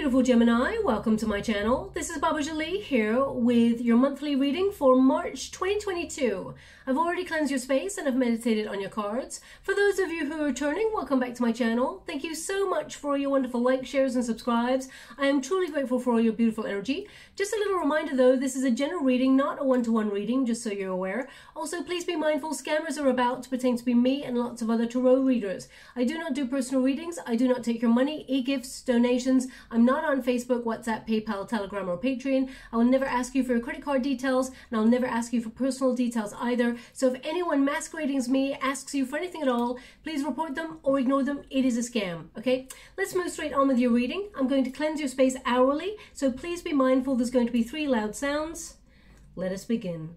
beautiful Gemini, welcome to my channel. This is Baba Jolie here with your monthly reading for March 2022. I've already cleansed your space and I've meditated on your cards. For those of you who are returning, welcome back to my channel. Thank you so much for your wonderful likes, shares and subscribes. I am truly grateful for all your beautiful energy. Just a little reminder though, this is a general reading, not a one-to-one reading, just so you're aware. Also, please be mindful, scammers are about to pretend to be me and lots of other tarot readers. I do not do personal readings. I do not take your money, e-gifts, donations. I'm not on Facebook, WhatsApp, PayPal, Telegram, or Patreon. I will never ask you for your credit card details, and I'll never ask you for personal details either. So if anyone masquerading as me asks you for anything at all, please report them or ignore them. It is a scam, okay? Let's move straight on with your reading. I'm going to cleanse your space hourly, so please be mindful. There's going to be 3 loud sounds. Let us begin.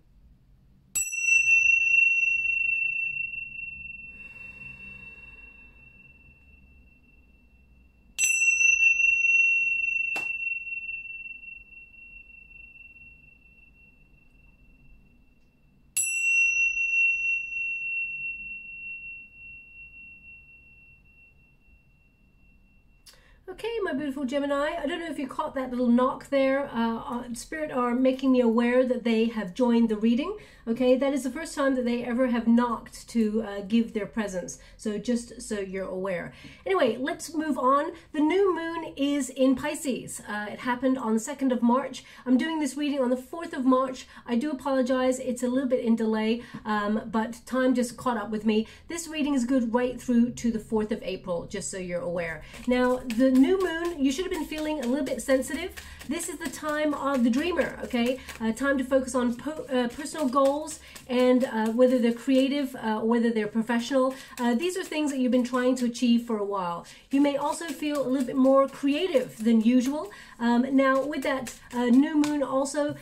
Okay, my beautiful Gemini, I don't know if you caught that little knock there. Spirit are making me aware that they have joined the reading. Okay, that is the first time that they ever have knocked to give their presence. So just so you're aware. Anyway, let's move on. The new moon is in Pisces. It happened on the 2nd of March. I'm doing this reading on the 4th of March. I do apologize. It's a little bit in delay, but time just caught up with me. This reading is good right through to the 4th of April, just so you're aware. Now, the new moon, you should have been feeling a little bit sensitive. This is the time of the dreamer, okay? Time to focus on personal goals and whether they're creative or whether they're professional. These are things that you've been trying to achieve for a while. You may also feel a little bit more creative than usual. Now, with that new moon also,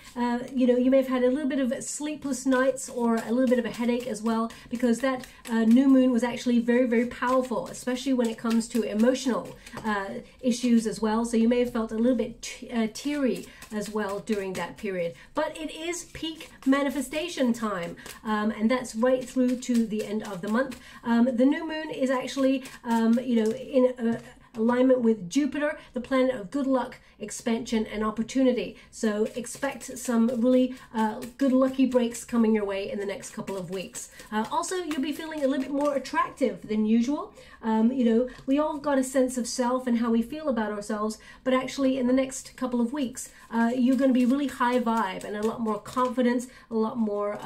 you may have had a little bit of sleepless nights or a little bit of a headache as well, because that new moon was actually very, very powerful, especially when it comes to emotional issues as well. So you may have felt a little bit teary as well during that period. But it is peak manifestation time, and that's right through to the end of the month. The new moon is actually, in alignment with Jupiter, the planet of good luck, expansion, and opportunity. So expect some really good lucky breaks coming your way in the next couple of weeks. Also, you'll be feeling a little bit more attractive than usual. We all got a sense of self and how we feel about ourselves, but actually in the next couple of weeks, you're going to be really high vibe and a lot more confidence, a lot more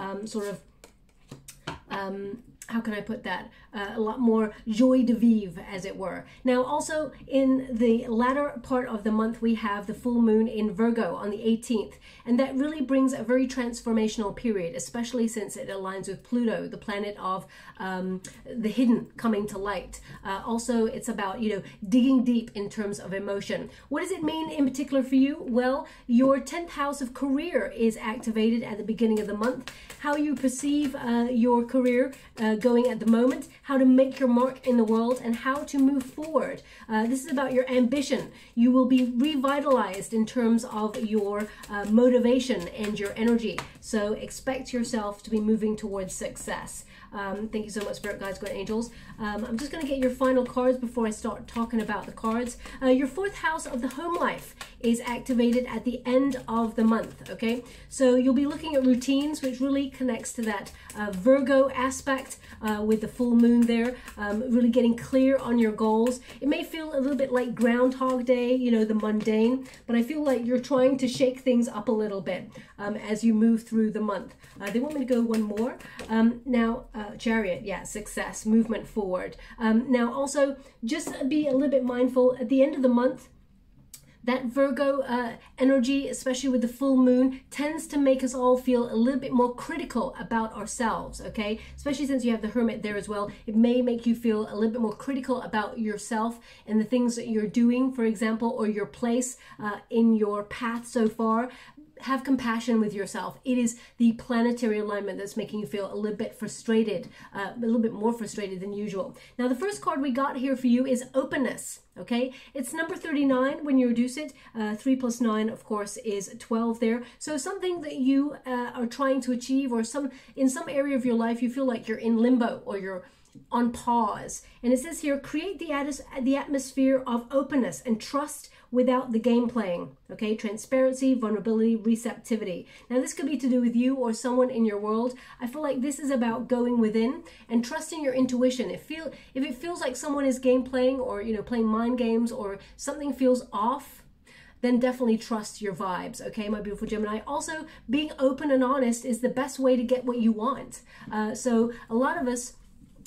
how can I put that? A lot more joie de vivre, as it were. Now, also in the latter part of the month, we have the full moon in Virgo on the 18th, and that really brings a very transformational period, especially since it aligns with Pluto, the planet of the hidden coming to light. Also, it's about, digging deep in terms of emotion. What does it mean in particular for you? Well, your 10th house of career is activated at the beginning of the month. How you perceive your career going at the moment, how to make your mark in the world, and how to move forward. This is about your ambition. You will be revitalized in terms of your motivation and your energy. So expect yourself to be moving towards success. Thank you so much, Spirit Guides, Good Angels. I'm just going to get your final cards before I start talking about the cards. Your 4th house of the home life is activated at the end of the month, okay? So you'll be looking at routines, which really connects to that Virgo aspect with the full moon there, really getting clear on your goals. It may feel a little bit like Groundhog Day, the mundane, but I feel like you're trying to shake things up a little bit as you move through the month. They want me to go one more. Now, Chariot, yeah, success, movement forward. Now, also, just be a little bit mindful at the end of the month. That Virgo energy, especially with the full moon, tends to make us all feel a little bit more critical about ourselves, okay? Especially since you have the Hermit there as well. It may make you feel a little bit more critical about yourself and the things that you're doing, for example, or your place in your path so far. Have compassion with yourself. It is the planetary alignment that's making you feel a little bit frustrated, a little bit more frustrated than usual. Now, the first card we got here for you is openness. Okay, it's number 39 when you reduce it. 3 plus 9, of course, is 12 there. So something that you are trying to achieve, or in some area of your life, you feel like you're in limbo or you're on pause. And it says here, create the atmosphere of openness and trust without the game playing. Okay, transparency, vulnerability, receptivity. Now this could be to do with you or someone in your world. I feel like this is about going within and trusting your intuition. If it feels like someone is game playing, or playing mind games, or something feels off, then definitely trust your vibes, okay, my beautiful Gemini. Also, being open and honest is the best way to get what you want. So a lot of us,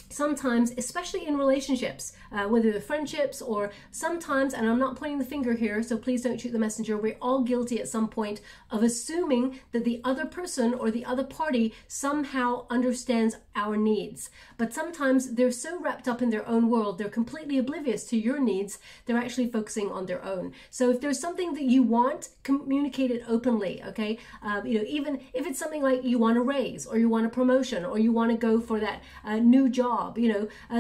sometimes, especially in relationships, whether they're friendships or sometimes, and I'm not pointing the finger here, so please don't shoot the messenger, we're all guilty at some point of assuming that the other person or the other party somehow understands our needs. But sometimes they're so wrapped up in their own world, they're completely oblivious to your needs, they're actually focusing on their own. So if there's something that you want, communicate it openly, okay? Even if it's something like you want a raise, or you want a promotion, or you want to go for that new job,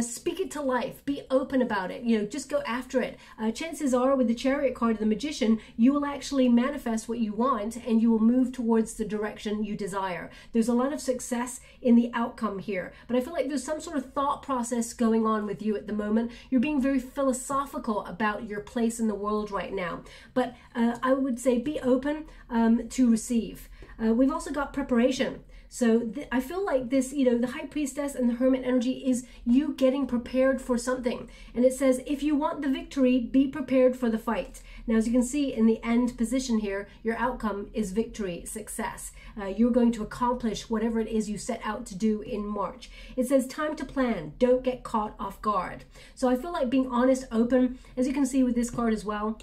speak it to life, be open about it, just go after it. Chances are, with the Chariot card of the Magician, you will actually manifest what you want, and you will move towards the direction you desire. There's a lot of success in the outcome here, but I feel like there's some sort of thought process going on with you at the moment. You're being very philosophical about your place in the world right now, but I would say be open to receive. We've also got preparation. So I feel like this, the High Priestess and the Hermit energy is you getting prepared for something. And it says, if you want the victory, be prepared for the fight. Now, as you can see in the end position here, your outcome is victory, success. You're going to accomplish whatever it is you set out to do in March. It says time to plan. Don't get caught off guard. So I feel like being honest, open, as you can see with this card as well,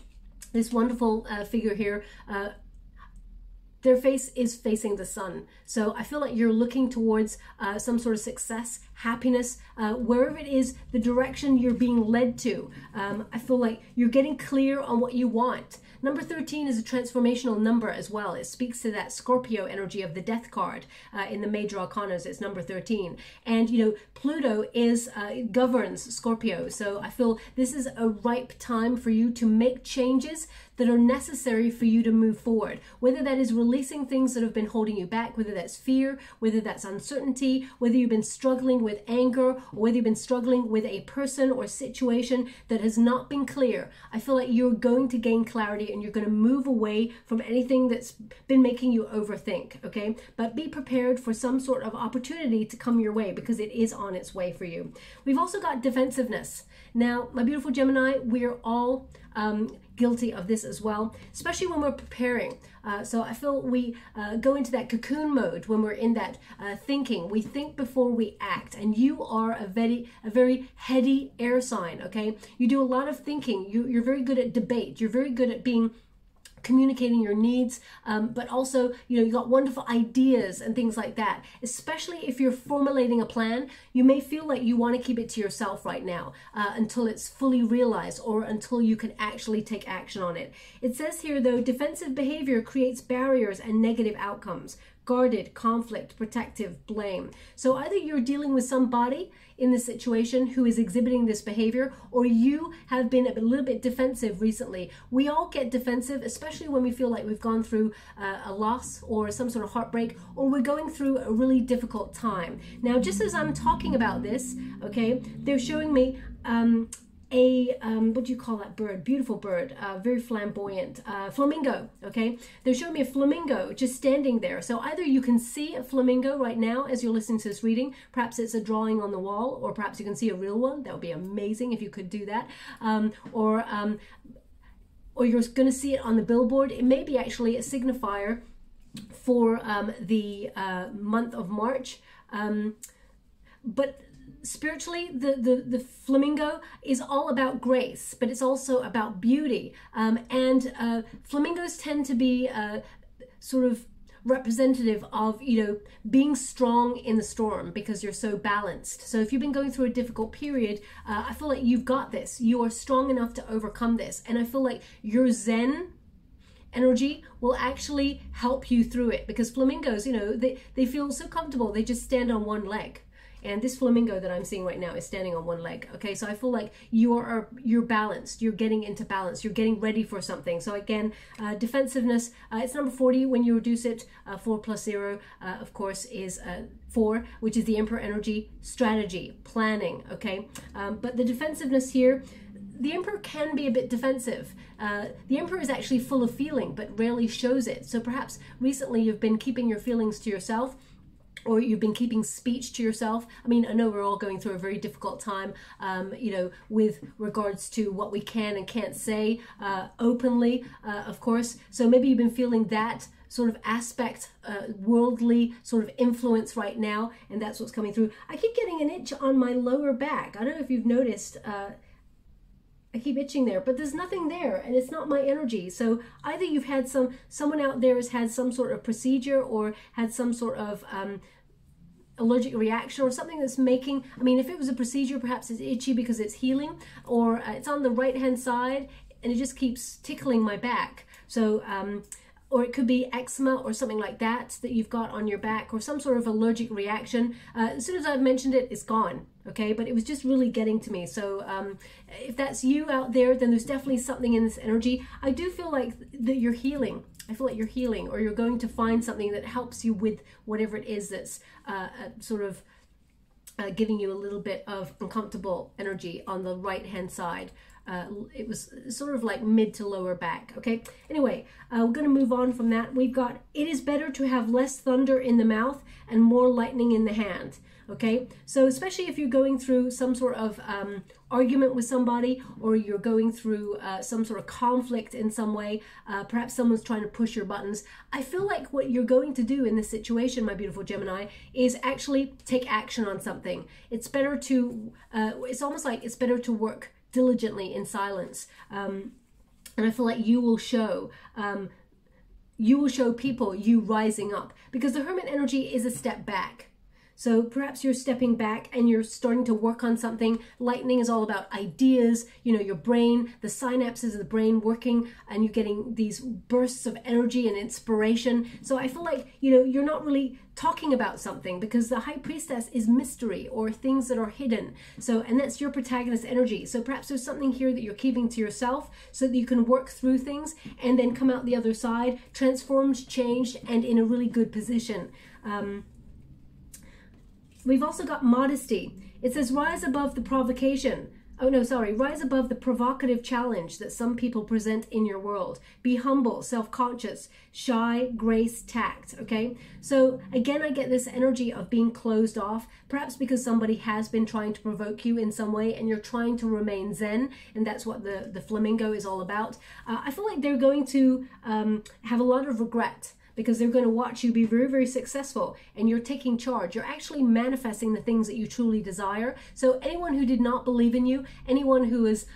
this wonderful figure here, their face is facing the sun. So I feel like you're looking towards some sort of success, happiness, wherever it is, the direction you're being led to. I feel like you're getting clear on what you want. Number 13 is a transformational number as well. It speaks to that Scorpio energy of the Death card in the major arcanas. It's number 13. And, Pluto governs Scorpio. So I feel this is a ripe time for you to make changes that are necessary for you to move forward. Whether that is releasing things that have been holding you back, whether that's fear, whether that's uncertainty, whether you've been struggling with anger, or whether you've been struggling with a person or situation that has not been clear. I feel like you're going to gain clarity, and you're going to move away from anything that's been making you overthink, okay? But be prepared for some sort of opportunity to come your way, because it is on its way for you. We've also got defensiveness. Now, my beautiful Gemini, we're all guilty of this as well, especially when we're preparing. So I feel we go into that cocoon mode when we're in that thinking. We think before we act, and you are a very heady air sign, okay? You do a lot of thinking. You're very good at debate. You're very good at communicating your needs, but also, you got wonderful ideas and things like that. Especially if you're formulating a plan, you may feel like you want to keep it to yourself right now until it's fully realized, or until you can actually take action on it. It says here, though, defensive behavior creates barriers and negative outcomes. Guarded, conflict, protective, blame. So either you're dealing with somebody in this situation who is exhibiting this behavior, or you have been a little bit defensive recently. We all get defensive, especially when we feel like we've gone through a loss or some sort of heartbreak, or we're going through a really difficult time. Now, just as I'm talking about this, okay, they're showing me what do you call that bird? Beautiful bird, very flamboyant, flamingo, okay? They're showing me a flamingo just standing there. So either you can see a flamingo right now as you're listening to this reading, perhaps it's a drawing on the wall, or perhaps you can see a real one. That would be amazing if you could do that. Or you're going to see it on the billboard. It may be actually a signifier for the month of March. But spiritually, the flamingo is all about grace, but it's also about beauty. And flamingos tend to be sort of representative of, being strong in the storm, because you're so balanced. So if you've been going through a difficult period, I feel like you've got this. You are strong enough to overcome this. And I feel like your Zen energy will actually help you through it, because flamingos, they feel so comfortable. They just stand on one leg. And this flamingo that I'm seeing right now is standing on one leg. Okay, so I feel like you're balanced. You're getting into balance. You're getting ready for something. So again, defensiveness. It's number 40 when you reduce it. 4 plus 0, of course, is 4, which is the Emperor energy. Strategy, planning. Okay, but the defensiveness here, the Emperor can be a bit defensive. The Emperor is actually full of feeling, but rarely shows it. So perhaps recently you've been keeping your feelings to yourself, or you've been keeping speech to yourself. I mean, I know we're all going through a very difficult time, you know, with regards to what we can and can't say openly, of course. So maybe you've been feeling that sort of aspect, worldly sort of influence right now, and that's what's coming through. I keep getting an itch on my lower back. I don't know if you've noticed. I keep itching there, but there's nothing there, and it's not my energy. So either you've had someone out there has had some sort of procedure, or had some sort of allergic reaction, or something that's making, I mean, if it was a procedure, perhaps it's itchy because it's healing, or it's on the right hand side and it just keeps tickling my back. So or it could be eczema or something like that you've got on your back, or some sort of allergic reaction. As soon as I've mentioned it, it's gone, okay? But it was just really getting to me. So if that's you out there, then there's definitely something in this energy. I do feel like that you're healing. I feel like you're healing, or you're going to find something that helps you with whatever it is that's sort of giving you a little bit of uncomfortable energy on the right hand side. It was sort of like mid to lower back, okay? Anyway, we're going to move on from that. We've got, it is better to have less thunder in the mouth and more lightning in the hand, okay? So especially if you're going through some sort of argument with somebody, or you're going through some sort of conflict in some way, perhaps someone's trying to push your buttons. I feel like what you're going to do in this situation, my beautiful Gemini, is actually take action on something. It's better to, it's almost like it's better to work diligently in silence, and I feel like you will show people you rising up, because the Hermit energy is a step back. So perhaps you're stepping back and you're starting to work on something. Lightning is all about ideas, you know, your brain, the synapses of the brain working, and you're getting these bursts of energy and inspiration. So I feel like, you know, you're not really talking about something, because the High Priestess is mystery, or things that are hidden. So, and that's your protagonist energy. So perhaps there's something here that you're keeping to yourself so that you can work through things and then come out the other side transformed, changed, and in a really good position. We've also got modesty. It says rise above the provocation. Oh no, sorry, rise above the provocative challenge that some people present in your world. Be humble, self-conscious, shy, grace, tact, okay? So again, I get this energy of being closed off, perhaps because somebody has been trying to provoke you in some way and you're trying to remain zen, and that's what the flamingo is all about. I feel like they're going to have a lot of regret, because they're going to watch you be very, very successful, and you're taking charge. You're actually manifesting the things that you truly desire. So anyone who did not believe in you, anyone who has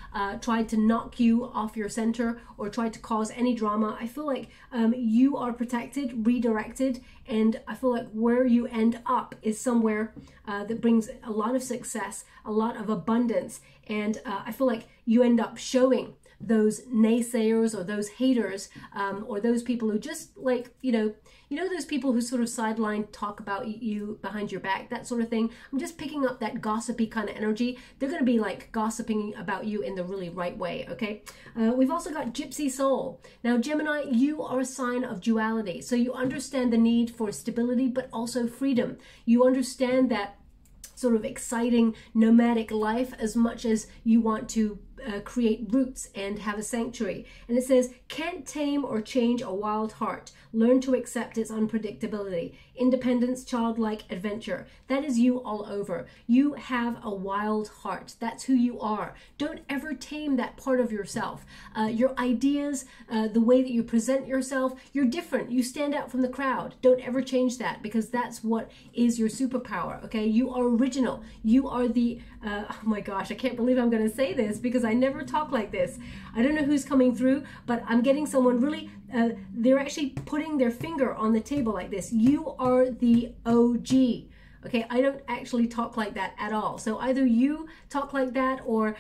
tried to knock you off your center or tried to cause any drama, I feel like you are protected, redirected, and I feel like where you end up is somewhere that brings a lot of success, a lot of abundance, and I feel like you end up showing those naysayers or those haters, or those people who just like, you know those people who sort of sideline talk about you behind your back, that sort of thing. I'm just picking up that gossipy kind of energy. They're going to be like gossiping about you in the really right way, okay? We've also got Gypsy Soul. Now, Gemini, you are a sign of duality. So you understand the need for stability, but also freedom. You understand that sort of exciting nomadic life as much as you want to create roots and have a sanctuary. And it says, can't tame or change a wild heart. Learn to accept its unpredictability. Independence, childlike adventure. That is you all over. You have a wild heart. That's who you are. Don't ever tame that part of yourself. Your ideas, the way that you present yourself, you're different. You stand out from the crowd. Don't ever change that, because that's what is your superpower, okay? You are original. You are the, oh my gosh, I can't believe I'm going to say this, because I never talk like this. I don't know who's coming through, but I'm getting someone really, they're actually putting their finger on the table like this. You are the OG. Okay, I don't actually talk like that at all. So either you talk like that, or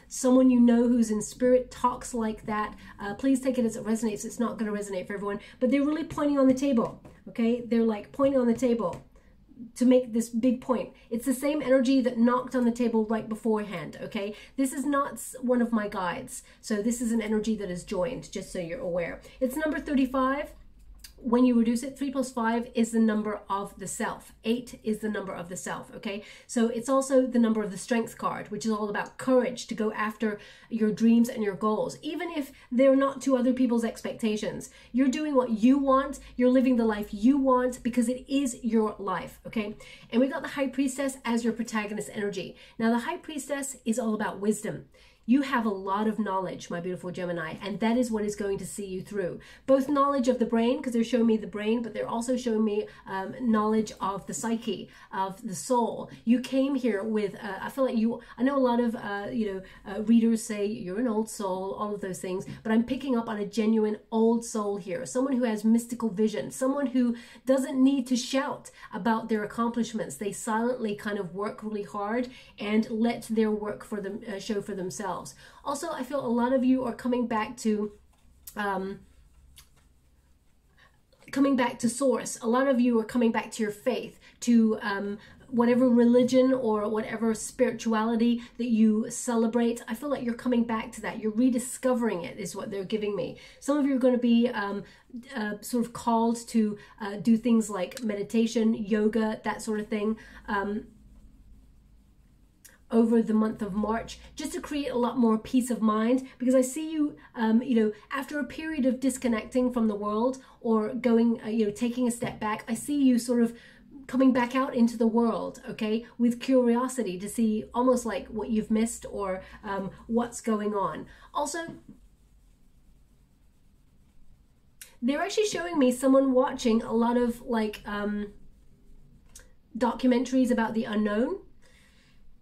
someone you know who's in spirit talks like that. Please take it as it resonates. It's not going to resonate for everyone, but they're really pointing on the table. Okay, they're like pointing on the table to make this big point. It's the same energy that knocked on the table right beforehand, okay? This is not one of my guides. So this is an energy that is joined, just so you're aware. It's number 35. when you reduce it, 3 plus 5 is the number of the self. 8 is the number of the self, okay? So it's also the number of the strength card, which is all about courage to go after your dreams and your goals. Even if they're not to other people's expectations, you're doing what you want, you're living the life you want because it is your life, okay? And we got the High Priestess as your protagonist energy. Now the High Priestess is all about wisdom. You have a lot of knowledge, my beautiful Gemini, and that is what is going to see you through. Both knowledge of the brain, because they're showing me the brain, but they're also showing me knowledge of the psyche, of the soul. You came here with, I feel like I know a lot of, readers say you're an old soul, all of those things, but I'm picking up on a genuine old soul here. Someone who has mystical vision, someone who doesn't need to shout about their accomplishments. They silently kind of work really hard and let their work for them show for themselves. Also, I feel a lot of you are coming back to source. A lot of you are coming back to your faith, to whatever religion or whatever spirituality that you celebrate. I feel like you're coming back to that. You're rediscovering it is what they're giving me. Some of you are going to be sort of called to do things like meditation, yoga, that sort of thing. Over the month of March, just to create a lot more peace of mind, because I see you, after a period of disconnecting from the world or going, taking a step back, I see you sort of coming back out into the world, okay, with curiosity to see almost like what you've missed or what's going on. Also, they're actually showing me someone watching a lot of like documentaries about the unknown.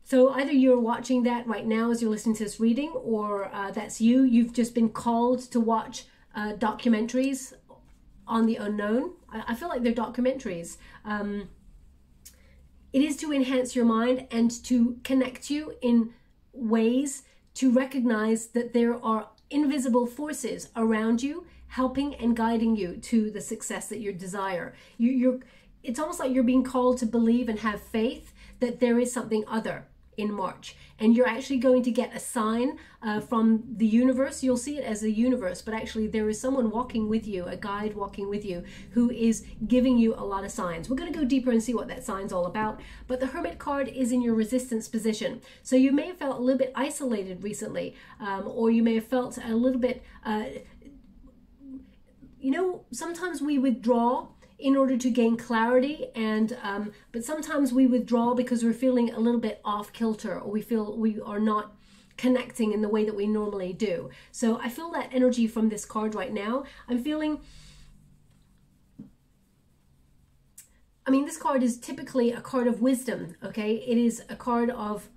So either you're watching that right now as you're listening to this reading, or that's you. You've just been called to watch documentaries on the unknown. I feel like they're documentaries. It is to enhance your mind and to connect you in ways to recognize that there are invisible forces around you helping and guiding you to the success that you desire. It's almost like you're being called to believe and have faith that there is something other in March, and you're actually going to get a sign from the universe. You'll see it as the universe, but actually there is someone walking with you, a guide walking with you, who is giving you a lot of signs. We're going to go deeper and see what that sign's all about, but the Hermit card is in your resistance position. So you may have felt a little bit isolated recently, or you may have felt a little bit, sometimes we withdraw in order to gain clarity, and but sometimes we withdraw because we're feeling a little bit off kilter, or we feel we are not connecting in the way that we normally do. So I feel that energy from this card right now. I'm feeling, this card is typically a card of wisdom, okay? It is a card of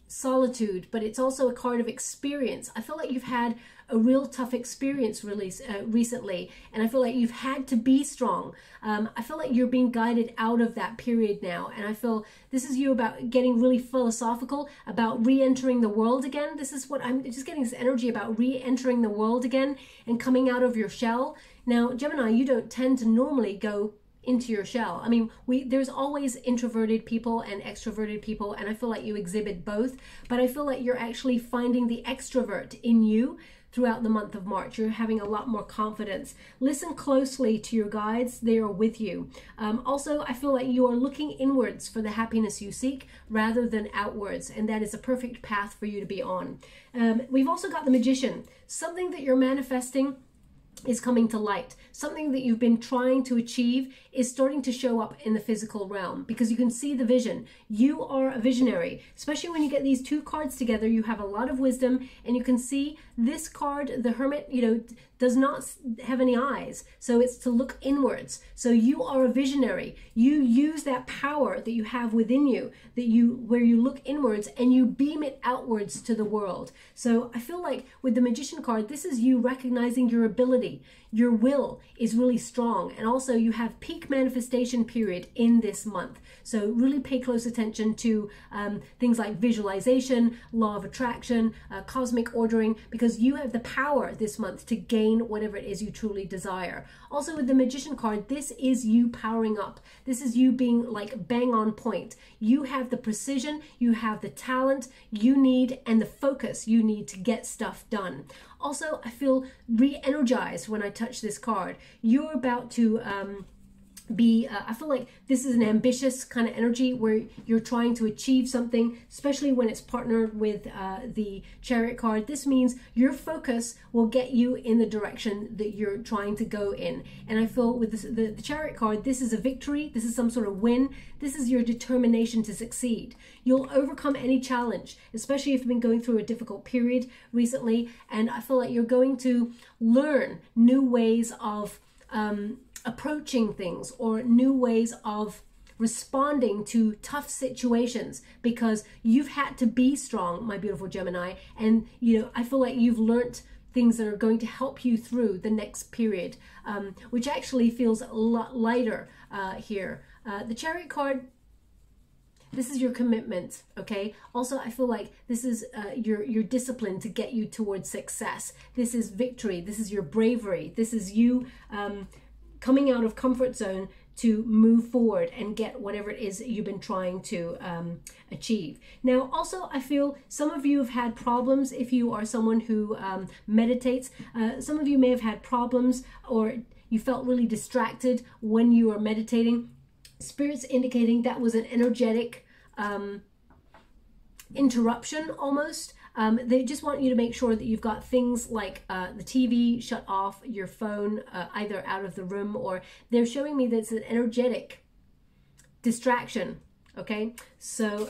solitude, but it's also a card of experience. I feel like you've had a real tough experience recently, and I feel like you've had to be strong. I feel like you're being guided out of that period now, and I feel this is you about getting really philosophical about re-entering the world again. This is what I'm just getting, this energy about re-entering the world again and coming out of your shell. Now, Gemini, you don't tend to normally go into your shell. There's always introverted people and extroverted people, and I feel like you exhibit both, but I feel like you're actually finding the extrovert in you throughout the month of March. You're having a lot more confidence. Listen closely to your guides. They are with you. Also, I feel like you are looking inwards for the happiness you seek rather than outwards, and that is a perfect path for you to be on. We've also got the Magician. Something that you're manifesting is coming to light. Something that you've been trying to achieve is starting to show up in the physical realm, because you can see the vision. You are a visionary, especially when you get these two cards together. You have a lot of wisdom, and you can see this card, the Hermit, does not have any eyes, so it's to look inwards. So you are a visionary. You use that power that you have within you, where you look inwards and you beam it outwards to the world. So I feel like with the Magician card, this is you recognizing your ability. Your will is really strong, and also you have peak manifestation period in this month. So really pay close attention to things like visualization, law of attraction, cosmic ordering, because you have the power this month to gain whatever it is you truly desire. Also with the Magician card, this is you powering up. This is you being like bang on point. You have the precision, you have the talent you need, and the focus you need to get stuff done. Also, I feel re-energized when I touched this card. You're about to I feel like this is an ambitious kind of energy where you're trying to achieve something, especially when it's partnered with the Chariot card. This means your focus will get you in the direction that you're trying to go in. And I feel with the Chariot card, this is a victory. This is some sort of win. This is your determination to succeed. You'll overcome any challenge, especially if you've been going through a difficult period recently. And I feel like you're going to learn new ways of approaching things, or new ways of responding to tough situations, because you've had to be strong, my beautiful Gemini. And you know, I feel like you've learnt things that are going to help you through the next period, which actually feels a lot lighter here. The Chariot card, this is your commitment, okay? Also, I feel like this is your discipline to get you towards success. This is victory. This is your bravery. This is you coming out of comfort zone to move forward and get whatever it is that you've been trying to achieve. Now, also, I feel some of you have had problems if you are someone who meditates. Some of you may have had problems, or you felt really distracted when you were meditating. Spirit's indicating that was an energetic interruption almost. They just want you to make sure that you've got things like the TV shut off, your phone either out of the room, or they're showing me that it's an energetic distraction, okay? So,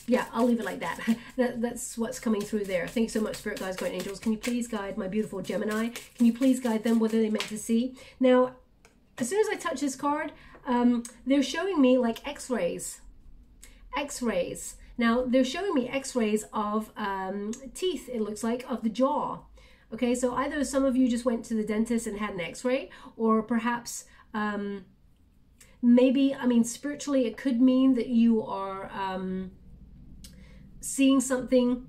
yeah, I'll leave it like that. That's what's coming through there. Thank you so much, Spirit Guides, Guardian Angels. Can you please guide my beautiful Gemini? Can you please guide them what are they meant to see? Now, as soon as I touch this card, they're showing me like X-rays. X-rays. Now, they're showing me X-rays of teeth, it looks like, of the jaw. Okay, so either some of you just went to the dentist and had an X-ray, or perhaps maybe, I mean, spiritually, it could mean that you are seeing something.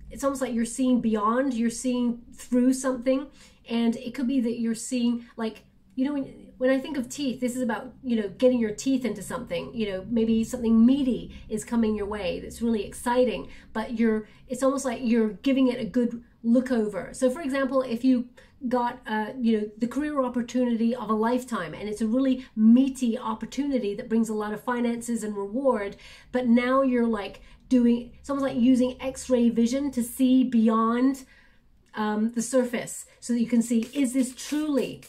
It's almost like you're seeing beyond, you're seeing through something. And it could be that you're seeing, like, you know, when I think of teeth, this is about, you know, getting your teeth into something, you know, maybe something meaty is coming your way that's really exciting, but it's almost like you're giving it a good look over. So for example, if you got, you know, the career opportunity of a lifetime, and it's a really meaty opportunity that brings a lot of finances and reward, but now you're like it's almost like using X-ray vision to see beyond the surface so that you can see, is this truly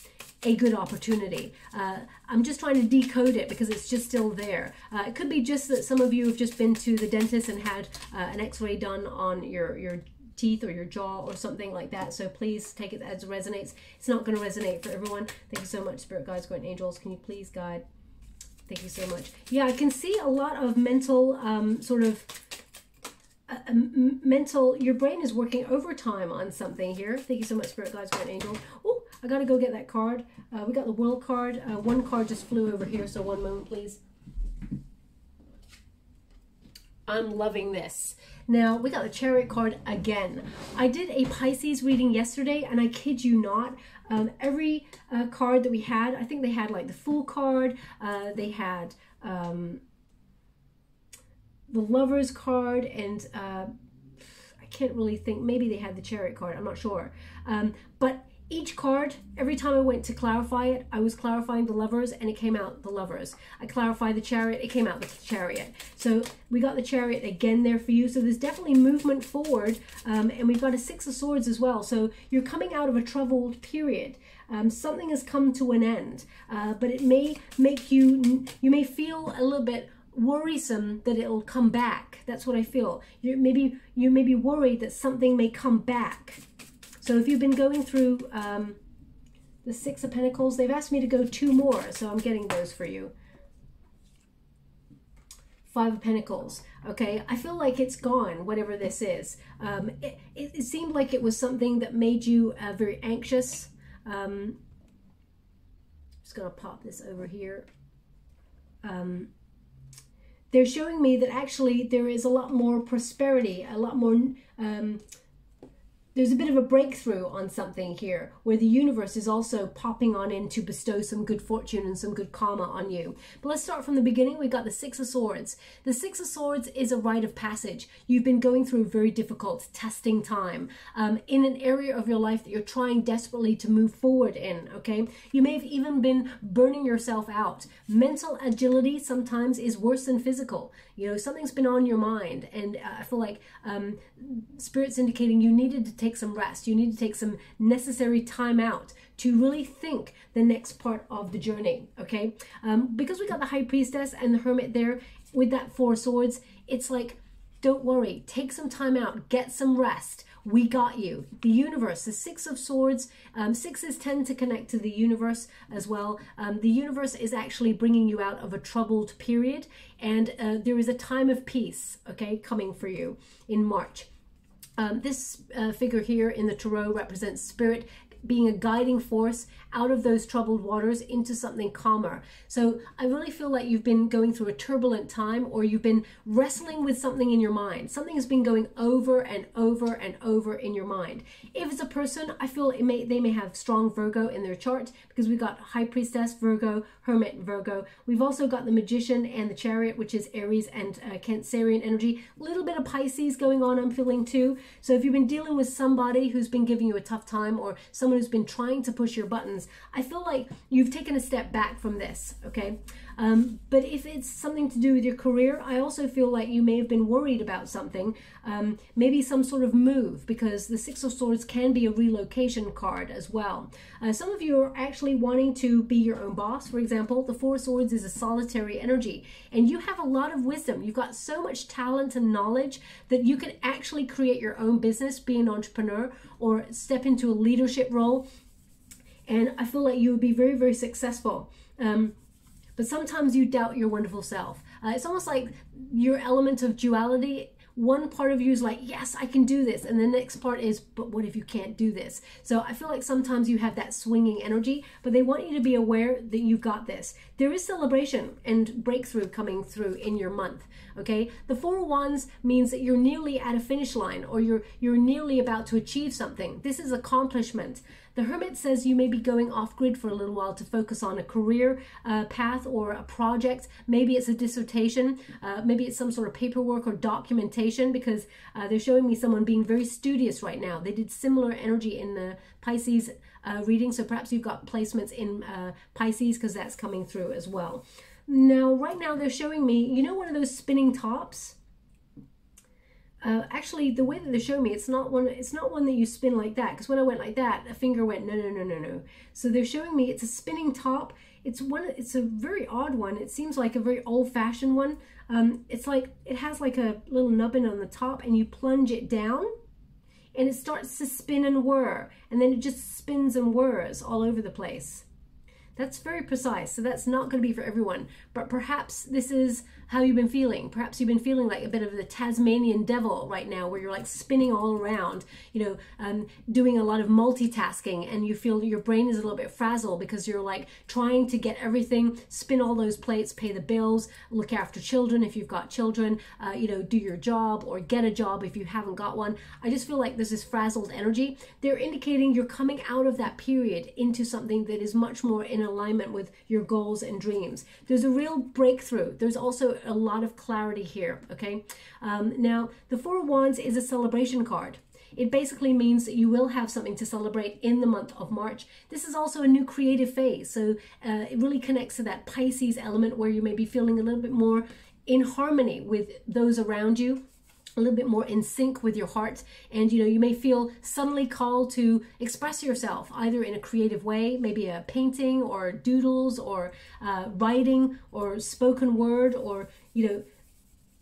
a good opportunity? I'm just trying to decode it because it's just still there. It could be just that some of you have just been to the dentist and had an X-ray done on your teeth or your jaw or something like that. So please take it as it resonates. It's not going to resonate for everyone. Thank you so much, Spirit Guides, Guardian Angels. Can you please guide? Thank you so much. Yeah, I can see a lot of mental sort of mental, your brain is working overtime on something here. Thank you so much, Spirit Guides, Guardian Angels. Oh, I gotta go get that card. We got the World card. One card just flew over here, so one moment, please. I'm loving this. Now, we got the Chariot card again. I did a Pisces reading yesterday, and I kid you not, every card that we had, I think they had like the Fool card, they had the Lovers card, and I can't really think, maybe they had the Chariot card, I'm not sure. But each card, every time I went to clarify it, I was clarifying the Lovers and it came out the Lovers. I clarified the Chariot, it came out the Chariot. So we got the Chariot again there for you. So there's definitely movement forward, and we've got a Six of Swords as well. So you're coming out of a troubled period. Something has come to an end, but it may make you may feel a little bit worrisome that it'll come back. That's what I feel. You may be worried that something may come back. So if you've been going through the Six of Pentacles, they've asked me to go 2 more, so I'm getting those for you. Five of Pentacles. Okay, I feel like it's gone, whatever this is. It seemed like it was something that made you very anxious. Just gonna pop this over here. They're showing me that actually there is a lot more prosperity, a lot more there's a bit of a breakthrough on something here where the universe is also popping on in to bestow some good fortune and some good karma on you. But let's start from the beginning. We've got the Six of Swords. The Six of Swords is a rite of passage. You've been going through a very difficult testing time in an area of your life that you're trying desperately to move forward in, okay? You may have even been burning yourself out. Mental agility sometimes is worse than physical. You know, something's been on your mind, and I feel like Spirit's indicating you needed to take some rest. You need to take some necessary time out to really think the next part of the journey, okay? Because we got the High Priestess and the Hermit there with that Four of Swords, it's like, don't worry, take some time out, get some rest. We got you. The universe, the Six of Swords, sixes tend to connect to the universe as well. The universe is actually bringing you out of a troubled period, and there is a time of peace, okay, coming for you in March. This figure here in the Tarot represents Spirit being a guiding force out of those troubled waters into something calmer. So I really feel like you've been going through a turbulent time, or you've been wrestling with something in your mind. Something has been going over and over and over in your mind. If it's a person, I feel they may have strong Virgo in their chart, because we've got High Priestess, Virgo, Hermit, Virgo. We've also got the Magician and the Chariot, which is Aries and Cancerian energy. A little bit of Pisces going on, I'm feeling too. So if you've been dealing with somebody who's been giving you a tough time, or someone who's been trying to push your buttons, I feel like you've taken a step back from this, okay? But if it's something to do with your career, I also feel like you may have been worried about something, maybe some sort of move, because the Six of Swords can be a relocation card as well. Some of you are actually wanting to be your own boss, for example. The Four of Swords is a solitary energy, and you have a lot of wisdom. You've got so much talent and knowledge that you can actually create your own business, be an entrepreneur, or step into a leadership role. And I feel like you would be very, very successful. But sometimes you doubt your wonderful self. It's almost like your element of duality. One part of you is like, yes, I can do this. And the next part is, but what if you can't do this? So I feel like sometimes you have that swinging energy, but they want you to be aware that you've got this. There is celebration and breakthrough coming through in your month, okay? The Four of Wands means that you're nearly at a finish line, or you're nearly about to achieve something. This is accomplishment. The Hermit says you may be going off grid for a little while to focus on a career path or a project. Maybe it's a dissertation, maybe it's some sort of paperwork or documentation, because they're showing me someone being very studious right now. They did similar energy in the Pisces reading, so perhaps you've got placements in Pisces, because that's coming through as well. Now, right now they're showing me, you know, one of those spinning tops? Actually, the way that they're showing me, it's not one that you spin like that, because when I went like that, a finger went no, no, no, no, no. So they're showing me it's a spinning top. It's a very odd one. It seems like a very old-fashioned one. It's like, it has like a little nubbin on the top, and you plunge it down, and it starts to spin and whir, and then it just spins and whirs all over the place. That's very precise, so that's not going to be for everyone. But perhaps this is how you've been feeling. Perhaps you've been feeling like a bit of the Tasmanian devil right now, where you're like spinning all around, you know, doing a lot of multitasking, and you feel your brain is a little bit frazzled because you're like trying to get everything, spin all those plates, pay the bills, look after children if you've got children, you know, do your job or get a job if you haven't got one. I just feel like there's this frazzled energy. They're indicating you're coming out of that period into something that is much more in alignment with your goals and dreams. There's a real breakthrough. There's also a lot of clarity here, okay? Now, the Four of Wands is a celebration card. It basically means that you will have something to celebrate in the month of March. This is also a new creative phase, so it really connects to that Pisces element, where you may be feeling a little bit more in harmony with those around you, a little bit more in sync with your heart, and you know, you may feel suddenly called to express yourself either in a creative way, maybe a painting or doodles or writing or spoken word or, you know,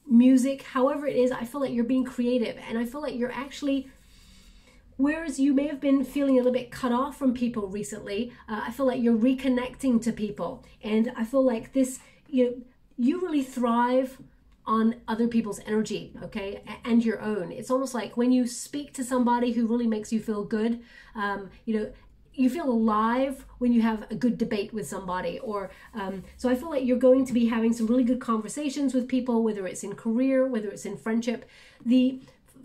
music. However it is, I feel like you're being creative, and I feel like you're actually, whereas you may have been feeling a little bit cut off from people recently, I feel like you're reconnecting to people, and I feel like this, you really thrive on other people's energy, okay, and your own. It's almost like when you speak to somebody who really makes you feel good, you know, you feel alive when you have a good debate with somebody, or so I feel like you're going to be having some really good conversations with people, whether it's in career, whether it's in friendship. The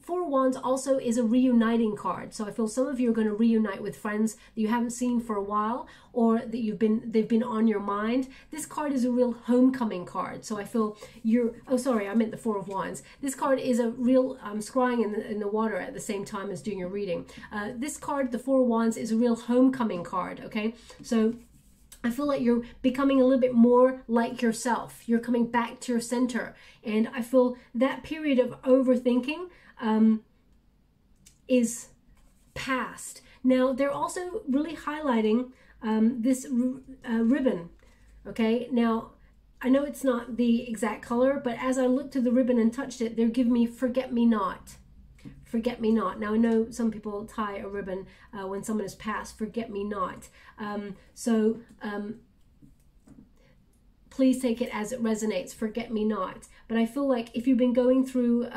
Four of Wands also is a reuniting card. So I feel some of you are going to reunite with friends that you haven't seen for a while, or that they've been on your mind. This card is a real homecoming card. So I feel oh sorry, I meant the Four of Wands. This card is a real scrying in the water at the same time as doing your reading. This card, the Four of Wands, is a real homecoming card, okay? So I feel like you're becoming a little bit more like yourself. You're coming back to your center. And I feel that period of overthinking is past. Now, they're also really highlighting this ribbon, okay? Now, I know it's not the exact color, but as I looked through the ribbon and touched it, they're giving me forget-me-not. Forget-me-not. Now, I know some people tie a ribbon when someone has passed, forget-me-not. Please take it as it resonates, forget-me-not. But I feel like if you've been going through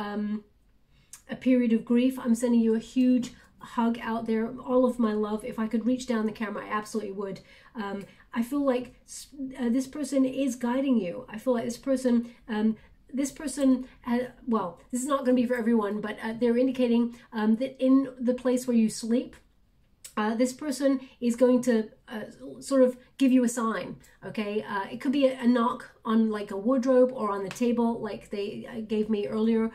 a period of grief, I'm sending you a huge hug out there, all of my love. If I could reach down the camera, I absolutely would. I feel like this person is guiding you. I feel like this person, well, this is not going to be for everyone, but they're indicating that in the place where you sleep, this person is going to sort of give you a sign, okay? It could be a knock on like a wardrobe or on the table like they gave me earlier.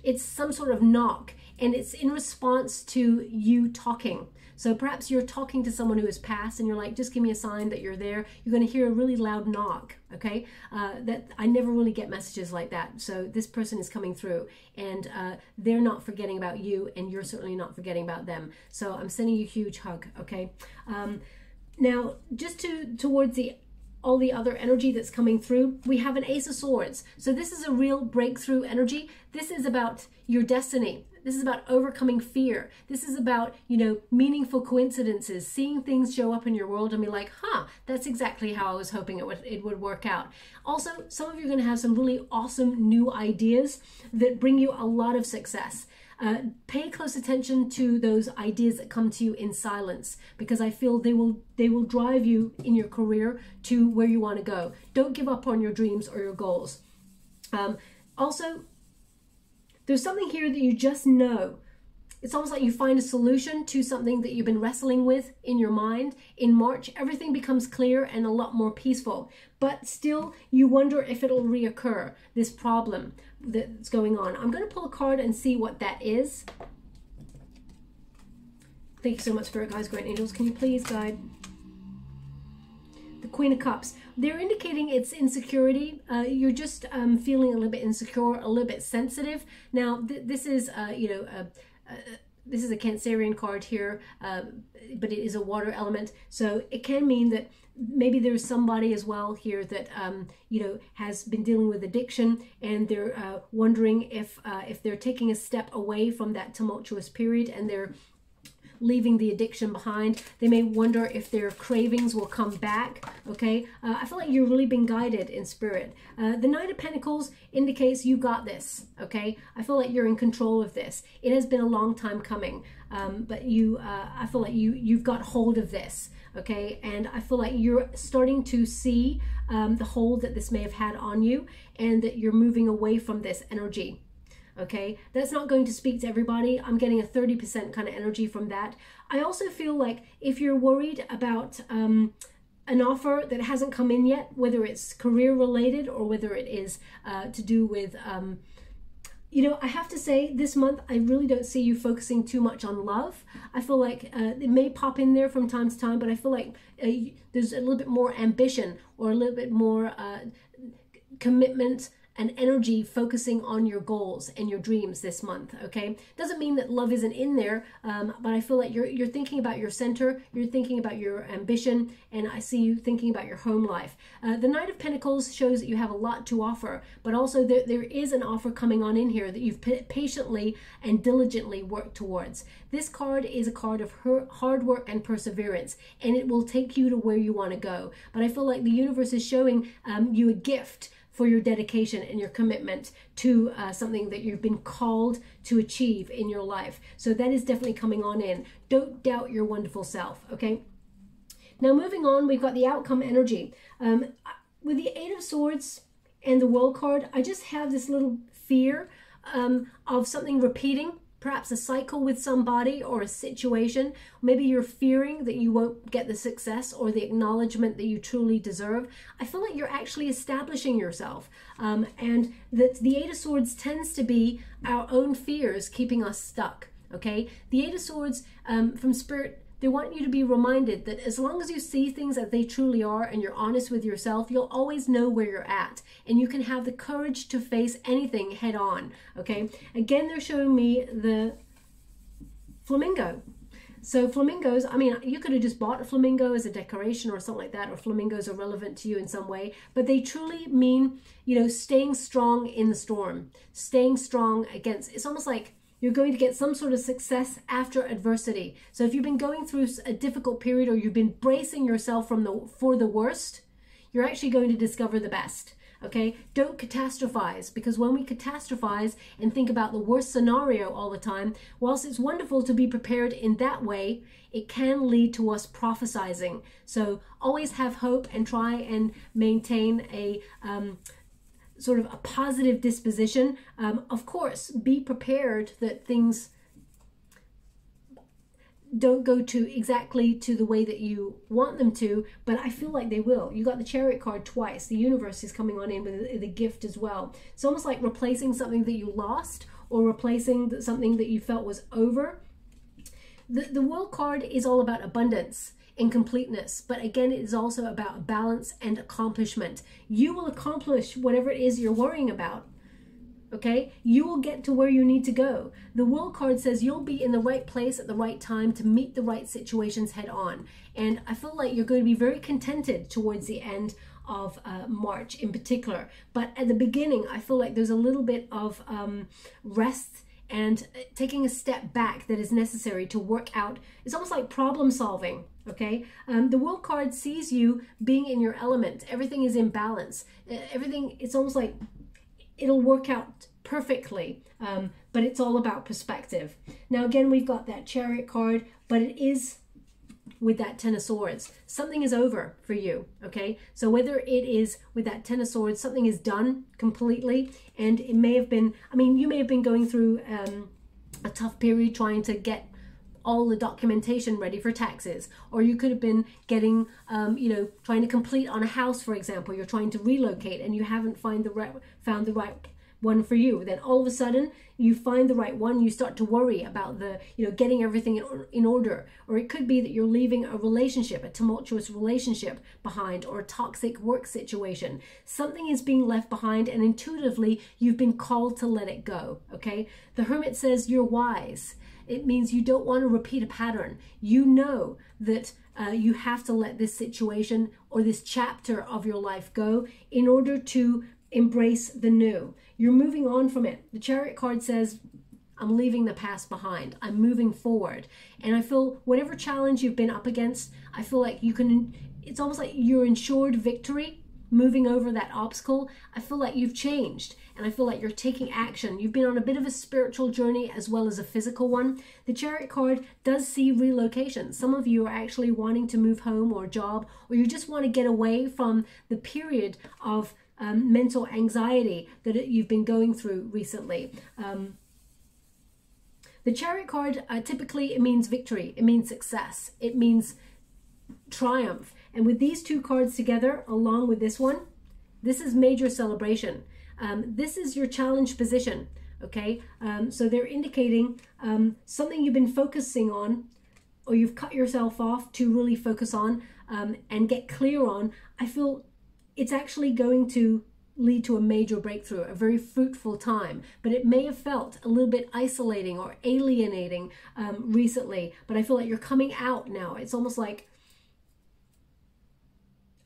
It's some sort of knock, and it's in response to you talking. So perhaps you're talking to someone who has passed and you're like, just give me a sign that you're there. You're going to hear a really loud knock, okay? That I never really get messages like that. So this person is coming through, and they're not forgetting about you, and you're certainly not forgetting about them. So I'm sending you a huge hug, okay? Now, just towards all the other energy that's coming through, we have an Ace of Swords. So this is a real breakthrough energy. This is about your destiny. This is about overcoming fear. This is about, you know, meaningful coincidences, seeing things show up in your world and be like, huh, that's exactly how I was hoping it would work out. Also, some of you are going to have some really awesome new ideas that bring you a lot of success. Pay close attention to those ideas that come to you in silence, because I feel they will drive you in your career to where you want to go. Don't give up on your dreams or your goals. Also, there's something here that you just know. It's almost like you find a solution to something that you've been wrestling with in your mind. In March, everything becomes clear and a lot more peaceful. But still, you wonder if it'll reoccur, this problem that's going on. I'm going to pull a card and see what that is. Thank you so much, Spirit Guides, Great Angels. Can you please guide? The Queen of Cups. They're indicating it's insecurity. You're just feeling a little bit insecure, a little bit sensitive. Now, this is, this is a Cancerian card here, but it is a water element. So it can mean that maybe there's somebody as well here that, you know, has been dealing with addiction, and they're wondering if they're taking a step away from that tumultuous period and they're leaving the addiction behind. They may wonder if their cravings will come back, okay? I feel like you're really being guided in spirit. The Knight of Pentacles indicates you got this, okay? I feel like you're in control of this. It has been a long time coming, but I feel like you've got hold of this, okay? And I feel like you're starting to see the hold that this may have had on you, and that you're moving away from this energy. Okay, that's not going to speak to everybody. I'm getting a 30% kind of energy from that. I also feel like if you're worried about an offer that hasn't come in yet, whether it's career related or whether it is to do with, you know, I have to say this month, I really don't see you focusing too much on love. I feel like it may pop in there from time to time, but I feel like there's a little bit more ambition or a little bit more commitment and energy focusing on your goals and your dreams this month, okay? Doesn't mean that love isn't in there, but I feel like you're thinking about your center, you're thinking about your ambition, and I see you thinking about your home life. The Knight of Pentacles shows that you have a lot to offer, but also there is an offer coming on in here that you've patiently and diligently worked towards. This card is a card of hard work and perseverance, and it will take you to where you want to go. But I feel like the universe is showing you a gift for your dedication and your commitment to something that you've been called to achieve in your life. So that is definitely coming on in. Don't doubt your wonderful self, okay? Now moving on, we've got the outcome energy. With the Eight of Swords and the World card, I just have this little fear of something repeating, perhaps a cycle with somebody or a situation. Maybe you're fearing that you won't get the success or the acknowledgement that you truly deserve. I feel like you're actually establishing yourself, and that the Eight of Swords tends to be our own fears keeping us stuck. Okay, the Eight of Swords from Spirit, they want you to be reminded that as long as you see things as they truly are and you're honest with yourself, you'll always know where you're at, and you can have the courage to face anything head on. Okay, again, they're showing me the flamingo. So flamingos, I mean, you could have just bought a flamingo as a decoration or something like that, or flamingos are relevant to you in some way, but they truly mean, you know, staying strong in the storm, staying strong against, it's almost like you're going to get some sort of success after adversity. So if you've been going through a difficult period, or you've been bracing yourself for the worst, you're actually going to discover the best. Okay, don't catastrophize, because when we catastrophize and think about the worst scenario all the time, whilst it's wonderful to be prepared in that way, it can lead to us prophesizing. So always have hope and try and maintain a sort of a positive disposition. Of course, be prepared that things don't go exactly to the way that you want them to, but I feel like they will. You got the Chariot card twice. The universe is coming on in with the gift as well. It's almost like replacing something that you lost, or replacing something that you felt was over. The World card is all about abundance and completeness, but again, it is also about balance and accomplishment. You will accomplish whatever it is you're worrying about. Okay, you will get to where you need to go. The World card says you'll be in the right place at the right time to meet the right situations head on. And I feel like you're going to be very contented towards the end of March in particular. But at the beginning, I feel like there's a little bit of rest and taking a step back that is necessary to work out. It's almost like problem solving. Okay, the World card sees you being in your element. Everything is in balance. Everything, it's almost like it'll work out perfectly, but it's all about perspective. Now again, we've got that Chariot card, but it is with that Ten of Swords. Something is over for you, okay? So whether it is with that Ten of Swords, something is done completely, and it may have been, I mean, you may have been going through a tough period trying to get all the documentation ready for taxes, or you could have been getting, you know, trying to complete on a house, for example. You're trying to relocate and you haven't found the right one for you. Then all of a sudden you find the right one. You start to worry about the, you know, getting everything in order. Or it could be that you're leaving a relationship, a tumultuous relationship behind, or a toxic work situation. Something is being left behind, and intuitively you've been called to let it go. Okay, the Hermit says you're wise. It means you don't want to repeat a pattern. You know that you have to let this situation or this chapter of your life go in order to embrace the new. You're moving on from it. The Chariot card says, I'm leaving the past behind. I'm moving forward. And I feel whatever challenge you've been up against, I feel like you can, it's almost like you're ensured victory moving over that obstacle. I feel like you've changed, and I feel like you're taking action. You've been on a bit of a spiritual journey as well as a physical one. The Chariot card does see relocation. Some of you are actually wanting to move home or job, or you just want to get away from the period of mental anxiety that you've been going through recently. The Chariot card, typically it means victory, it means success, it means triumph. And with these two cards together, along with this one, this is major celebration. This is your challenge position, okay? So they're indicating something you've been focusing on, or you've cut yourself off to really focus on and get clear on. I feel it's actually going to lead to a major breakthrough, a very fruitful time, but it may have felt a little bit isolating or alienating recently, but I feel like you're coming out now. It's almost like,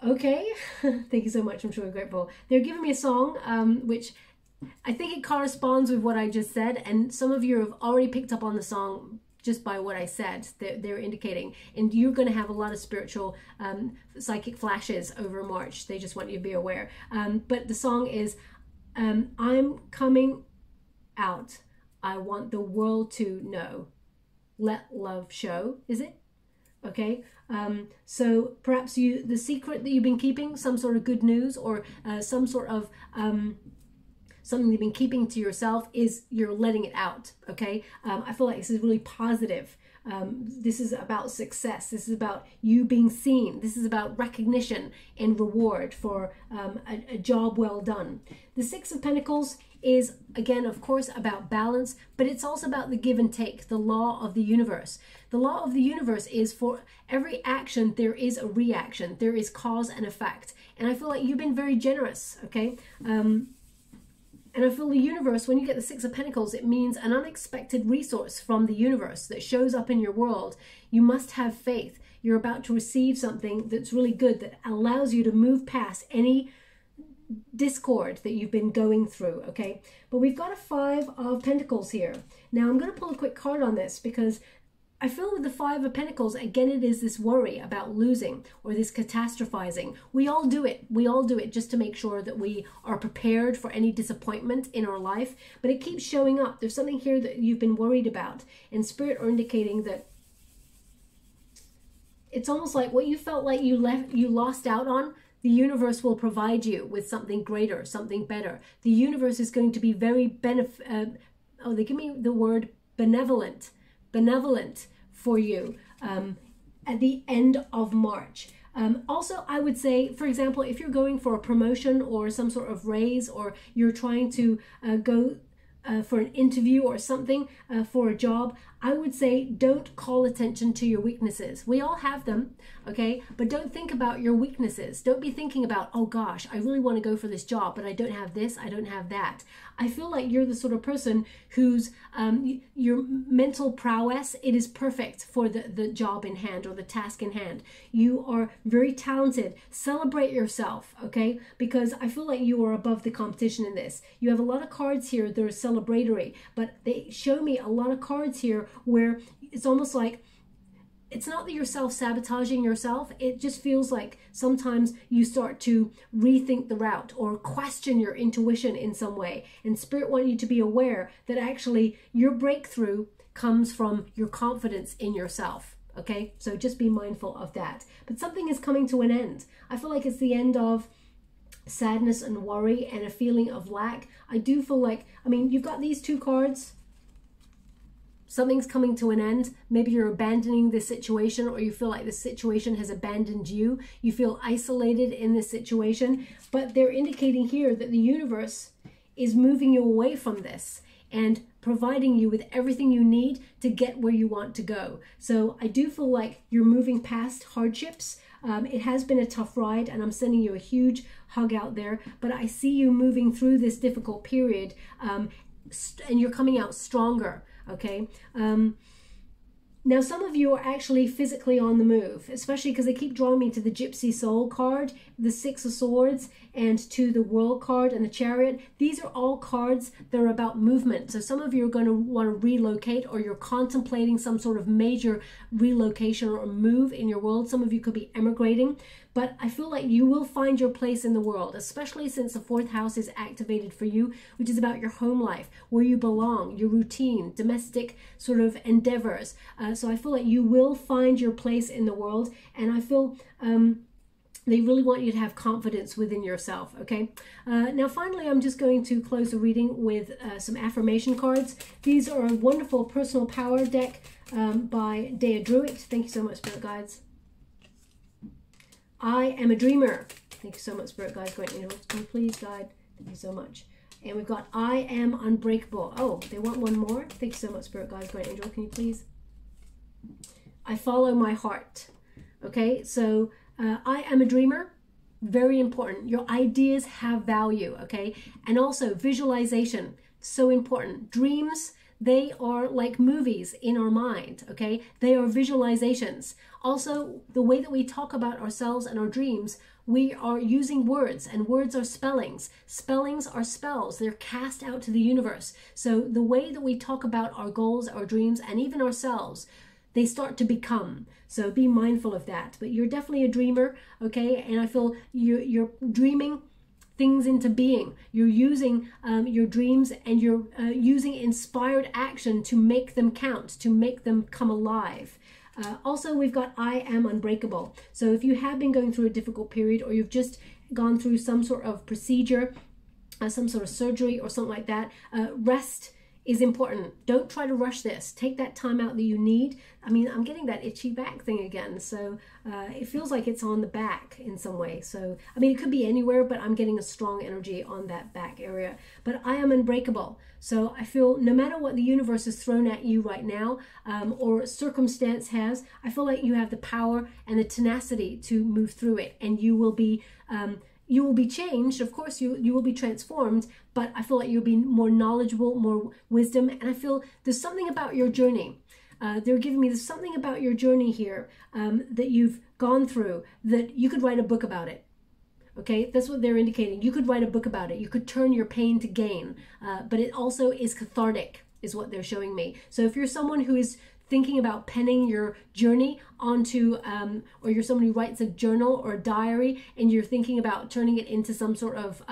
okay, thank you so much, I'm truly grateful. They're giving me a song, which I think it corresponds with what I just said, and some of you have already picked up on the song just by what I said. They're indicating, and you're going to have a lot of spiritual psychic flashes over March. They just want you to be aware. But the song is, I'm coming out. I want the world to know. Let love show, is it? Okay, so perhaps the secret that you've been keeping, some sort of good news, or some sort of something you've been keeping to yourself, is you're letting it out, okay? I feel like this is really positive. This is about success. This is about you being seen. This is about recognition and reward for a job well done. The Six of Pentacles is, again, of course, about balance, but it's also about the give and take, the law of the universe. The law of the universe is for every action, there is a reaction. There is cause and effect. And I feel like you've been very generous, okay? And I feel the universe, when you get the Six of Pentacles, it means an unexpected resource from the universe that shows up in your world. You must have faith. You're about to receive something that's really good, that allows you to move past any discord that you've been going through, okay? But we've got a Five of Pentacles here. Now, I'm going to pull a quick card on this because I feel with the Five of Pentacles, again, it is this worry about losing or this catastrophizing. We all do it. We all do it just to make sure that we are prepared for any disappointment in our life. But it keeps showing up. There's something here that you've been worried about. And Spirit are indicating that it's almost like what you felt like you lost out on, the universe will provide you with something greater, something better. The universe is going to be very they give me the word benevolent for you at the end of March. Also, I would say, for example, if you're going for a promotion or some sort of raise, or you're trying to go for an interview or something for a job, I would say don't call attention to your weaknesses. We all have them, okay? But don't think about your weaknesses. Don't be thinking about, oh gosh, I really want to go for this job, but I don't have this, I don't have that. I feel like you're the sort of person whose your mental prowess, it is perfect for the job in hand or the task in hand. You are very talented. Celebrate yourself, okay? Because I feel like you are above the competition in this. You have a lot of cards here that are celebratory, but they show me a lot of cards here where it's almost like, it's not that you're self-sabotaging yourself. It just feels like sometimes you start to rethink the route or question your intuition in some way. And Spirit want you to be aware that actually your breakthrough comes from your confidence in yourself. Okay, so just be mindful of that. But something is coming to an end. I feel like it's the end of sadness and worry and a feeling of lack. I do feel like, I mean, you've got these two cards. Something's coming to an end. Maybe you're abandoning this situation, or you feel like this situation has abandoned you. You feel isolated in this situation, but they're indicating here that the universe is moving you away from this and providing you with everything you need to get where you want to go. So I do feel like you're moving past hardships. It has been a tough ride, and I'm sending you a huge hug out there, but I see you moving through this difficult period, and you're coming out stronger. Okay. Now, some of you are actually physically on the move, especially because they keep drawing me to the Gypsy Soul card, the Six of Swords, and to the World card and the Chariot. These are all cards that are about movement. So some of you are going to want to relocate, or you're contemplating some sort of major relocation or move in your world. Some of you could be emigrating. But I feel like you will find your place in the world, especially since the fourth house is activated for you, which is about your home life, where you belong, your routine, domestic sort of endeavors. So I feel like you will find your place in the world, and I feel they really want you to have confidence within yourself, okay? Now, finally, I'm just going to close the reading with some affirmation cards. These are a wonderful personal power deck by DREWIT. Thank you so much, Spirit Guides. I am a dreamer. Thank you so much, Spirit Guides. Great angels, can you please guide? Thank you so much. And we've got I am unbreakable. Oh, they want one more. Thank you so much, Spirit Guides. Great angel, can you please? I follow my heart. Okay, so I am a dreamer. Very important. Your ideas have value. Okay, and also visualization. So important. Dreams, they are like movies in our mind, okay? They are visualizations. Also, the way that we talk about ourselves and our dreams, we are using words, and words are spellings. Spellings are spells. They're cast out to the universe. So the way that we talk about our goals, our dreams, and even ourselves, they start to become. So be mindful of that. But you're definitely a dreamer, okay? And I feel you're dreaming things into being. You're using your dreams, and you're using inspired action to make them count, to make them come alive. Also, we've got I am unbreakable. So if you have been going through a difficult period, or you've just gone through some sort of procedure some sort of surgery or something like that, rest is important. Don't try to rush this. Take that time out that you need. I mean, I'm getting that itchy back thing again. So it feels like it's on the back in some way. So, I mean, it could be anywhere, but I'm getting a strong energy on that back area. But I am unbreakable. So I feel no matter what the universe has thrown at you right now, or circumstance has, I feel like you have the power and the tenacity to move through it. And you will be changed. Of course, you will be transformed, but I feel like you'll be more knowledgeable, more wisdom. And I feel there's something about your journey. They're giving me there's something about your journey here that you've gone through that you could write a book about it. Okay, that's what they're indicating. You could write a book about it. You could turn your pain to gain, but it also is cathartic, is what they're showing me. So if you're someone who is thinking about penning your journey onto, or you're someone who writes a journal or a diary and you're thinking about turning it into some sort of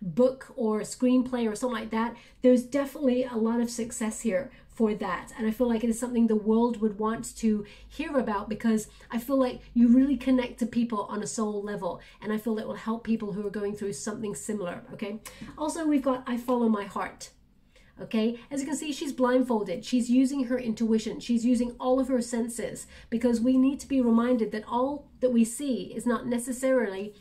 book or screenplay or something like that, there's definitely a lot of success here for that. And I feel like it is something the world would want to hear about, because I feel like you really connect to people on a soul level, and I feel it will help people who are going through something similar. Okay, also we've got I follow my heart. Okay, as you can see, she's blindfolded. She's using her intuition. She's using all of her senses, because we need to be reminded that all that we see is not necessarily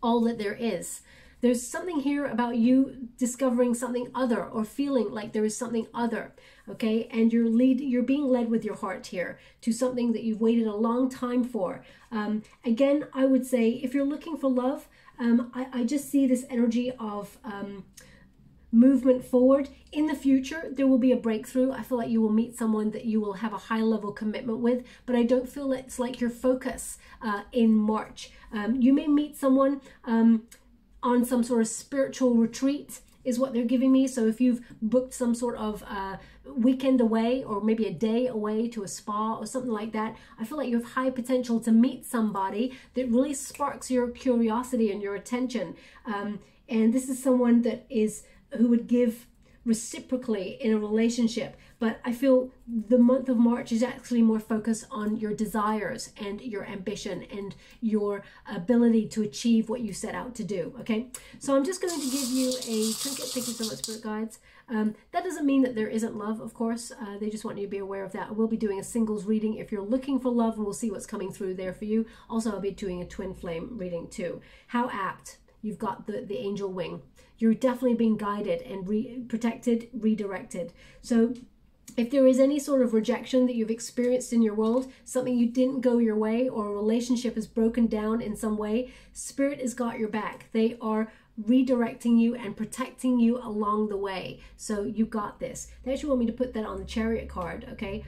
all that there is. There's something here about you discovering something other, or feeling like there is something other. Okay, and you're being led with your heart here to something that you've waited a long time for. Again, I would say if you're looking for love, I just see this energy of movement forward. In the future, there will be a breakthrough. I feel like you will meet someone that you will have a high level commitment with, but I don't feel it's like your focus in March. You may meet someone on some sort of spiritual retreat, is what they're giving me. So if you've booked some sort of weekend away, or maybe a day away to a spa or something like that, I feel like you have high potential to meet somebody that really sparks your curiosity and your attention. And this is someone who would give reciprocally in a relationship. But I feel the month of March is actually more focused on your desires and your ambition and your ability to achieve what you set out to do. Okay, so I'm just going to give you a trinket. Thank you so much, Spirit Guides. That doesn't mean that there isn't love, of course. They just want you to be aware of that. I will be doing a singles reading if you're looking for love, and we'll see what's coming through there for you. Also, I'll be doing a twin flame reading too. How apt. You've got the angel wing. You're definitely being guided and protected, redirected. So if there is any sort of rejection that you've experienced in your world, something you didn't go your way, or a relationship is broken down in some way, Spirit has got your back. They are redirecting you and protecting you along the way. So you got this. They actually want me to put that on the Chariot card, okay?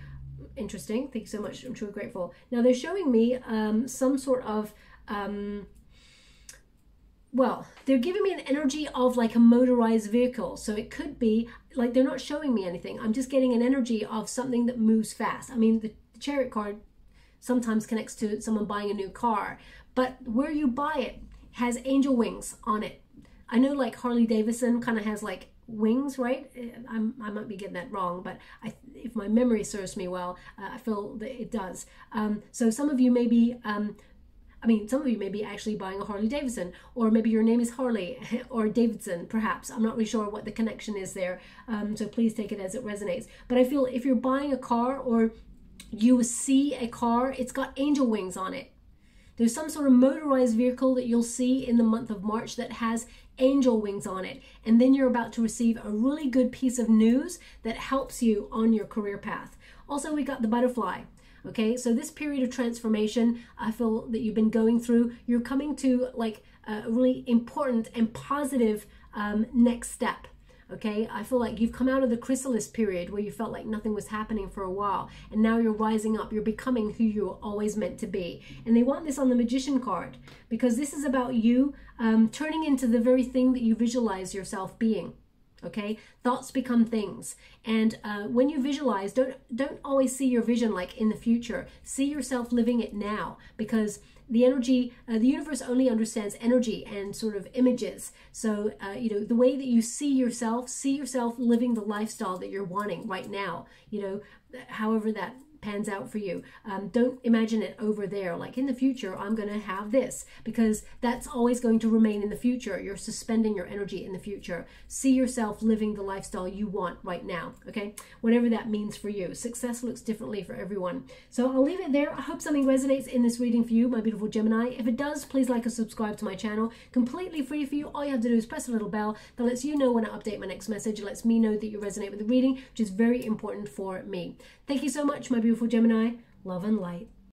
Interesting. Thank you so much. I'm truly grateful. Now they're showing me some sort of... well, they're giving me an energy of like a motorized vehicle. So it could be like, they're not showing me anything. I'm just getting an energy of something that moves fast. I mean, the Chariot card sometimes connects to someone buying a new car, but where you buy it has angel wings on it. I know like Harley Davidson kind of has like wings, right? I might be getting that wrong, but if my memory serves me well, I feel that it does. So some of you may be... some of you may be actually buying a Harley Davidson, or maybe your name is Harley or Davidson, perhaps. I'm not really sure what the connection is there, so please take it as it resonates. But I feel if you're buying a car, or you see a car, it's got angel wings on it. There's some sort of motorized vehicle that you'll see in the month of March that has angel wings on it. And then you're about to receive a really good piece of news that helps you on your career path. Also, we got the butterfly. Okay, so this period of transformation, I feel that you've been going through, you're coming to like a really important and positive next step. Okay, I feel like you've come out of the chrysalis period where you felt like nothing was happening for a while, and now you're rising up, you're becoming who you're always meant to be. And they want this on the Magician card, because this is about you turning into the very thing that you visualize yourself being. Okay, thoughts become things, and when you visualize, don't always see your vision like in the future. See yourself living it now, because the energy, the universe only understands energy and sort of images. So you know, the way that you see yourself living the lifestyle that you're wanting right now. You know, however that pans out for you. Don't imagine it over there, like in the future I'm going to have this, because that's always going to remain in the future. You're suspending your energy in the future. See yourself living the lifestyle you want right now, okay? Whatever that means for you. Success looks differently for everyone. So I'll leave it there. I hope something resonates in this reading for you, my beautiful Gemini. If it does, please like and subscribe to my channel. Completely free for you. All you have to do is press a little bell that lets you know when I update my next message. It lets me know that you resonate with the reading, which is very important for me. Thank you so much, my beautiful Gemini. Love and light.